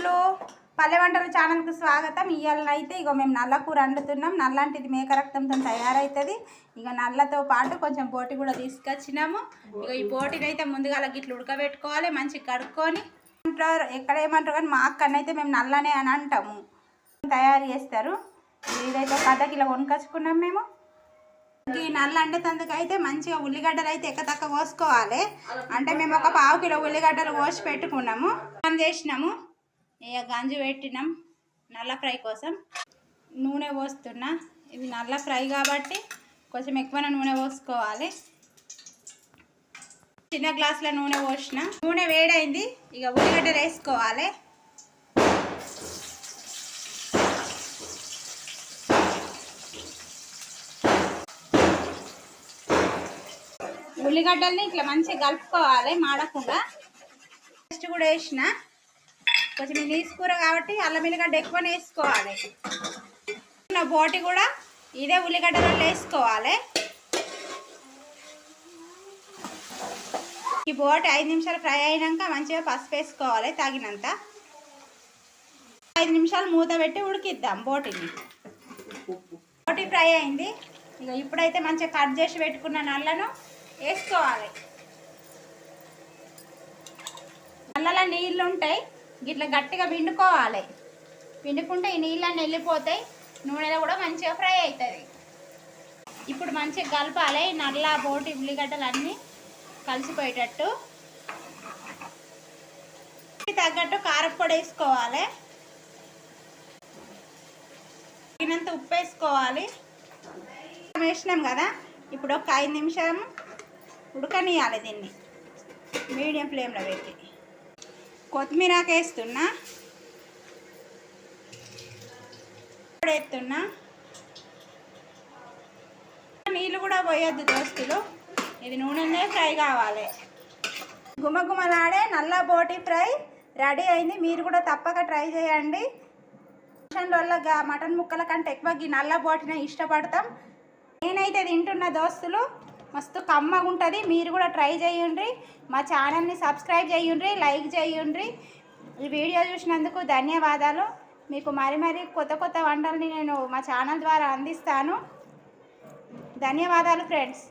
దోస్తులు పల్లె వంటలు ఛానల్కు స్వాగతం. ఇవాళ అయితే ఇగో మేము నల్ల కూర వండుతున్నాం. నల్లంటిది మేక రక్తంతో తయారవుతుంది. ఇక నల్లతో పాటు కొంచెం బోటి కూడా తీసుకొచ్చినాము. ఇక ఈ బోటిని అయితే ముందుగా గిట్లు ఉడకబెట్టుకోవాలి, మంచిగా కడుక్కొని. ఎక్కడ ఏమంటారు కానీ మా అక్కనైతే మేము నల్లనే అని అంటాము. తయారు చేస్తారు. ఇదైతే ఒక కిలో కొనుకొచ్చుకున్నాం మేము. ఈ నల్ల అండేందుకైతే మంచిగా ఉల్లిగడ్డలు అయితే ఎక్కతక్క కోసుకోవాలి. అంటే మేము ఒక 1/2 కిలో ఉల్లిగడ్డలు కోసి పెట్టుకున్నాము. చేసినాము, ఇక గంజు పెట్టినాం నల్ల ఫ్రై కోసం. నూనె పోస్తున్నా. ఇది నల్ల ఫ్రై కాబట్టి కొంచెం ఎక్కువనే నూనె పోసుకోవాలి. చిన్న గ్లాసులో నూనె పోసిన. నూనె వేడైంది, ఇక ఉల్లిగడ్డలు వేసుకోవాలి. ఉల్లిగడ్డల్ని ఇట్లా మంచిగా కలుపుకోవాలి మాడకుండా. పేస్ట్ కూడా వేసిన. కొంచెం నీసు కూర కాబట్టి అల్లం ఎల్లిగడ్డ ఎక్కువనే వేసుకోవాలి. బోటి కూడా ఇదే ఉల్లిగడ్డలో వేసుకోవాలి. ఈ బోటి 5 నిమిషాలు ఫ్రై అయినాక మంచిగా పసుపు వేసుకోవాలి తగినంత. 5 నిమిషాలు మూత పెట్టి ఉడికిద్దాం బోటిని. బోటి ఫ్రై అయింది. ఇక ఇప్పుడైతే మంచిగా కట్ చేసి పెట్టుకున్న నల్లను వేసుకోవాలి. నల్లలో నీళ్ళు ఉంటాయి, ఇట్లా గట్టిగా పిండుకోవాలి. పిండుకుంటే ఈ నీళ్ళన్నీ వెళ్ళిపోతాయి, నూనెలో కూడా మంచిగా ఫ్రై అవుతుంది. ఇప్పుడు మంచిగా కలపాలి. నల్ల బోటి ఉల్లిగడ్డలు అన్నీ కలిసిపోయేటట్టు. తగ్గట్టు కారపొడి వేసుకోవాలి. తగినంత ఉప్పు వేసుకోవాలి. వేసినాం కదా, ఇప్పుడు ఒక 5 నిమిషం ఉడకనియాలి. దీన్ని మీడియం ఫ్లేమ్లో పెట్టి. కొత్తిమీరాకు వేస్తున్నా, వేస్తున్నా. నీళ్ళు కూడా పోయొద్దు దోస్తులు, ఇది నూనెనే ఫ్రై కావాలి. గుమగుమలాడే నల్ల బోటి ఫ్రై రెడీ అయింది. మీరు కూడా తప్పక ట్రై చేయండి. మటన్ ముక్కల కంటే ఎక్కువ ఈ నల్ల బోటినే ఇష్టపడతాం. నేనైతే తింటున్న దోస్తులు, మస్తు కమ్మగా ఉంటుంది. మీరు కూడా ట్రై చేయండి. మా ఛానల్ని సబ్స్క్రైబ్ చేయండి, లైక్ చేయండి. ఈ వీడియో చూసినందుకు ధన్యవాదాలు. మీకు మరి కొత్త కొత్త వంటల్ని నేను మా ఛానల్ ద్వారా అందిస్తాను. ధన్యవాదాలు ఫ్రెండ్స్.